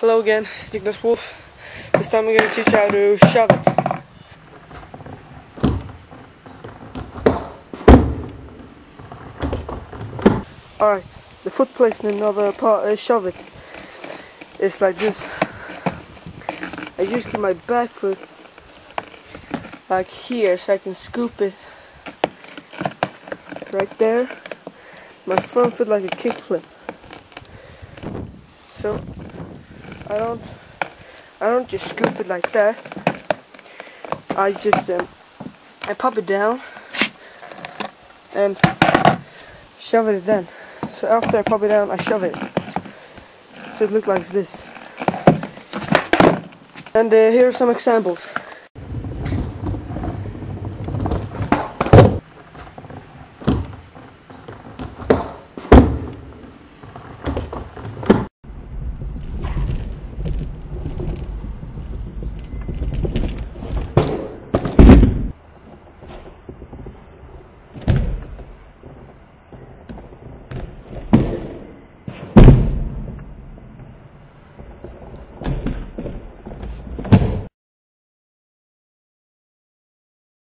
Hello again, it's Nicholas Wolf. This time I'm going to teach you how to shove it. Alright, the foot placement of a shove it is like this. I just keep my back foot like here so I can scoop it right there. My front foot like a kickflip. So I don't just scoop it like that. I just I pop it down and shove it then. So after I pop it down, I shove it. So it looks like this. And here are some examples.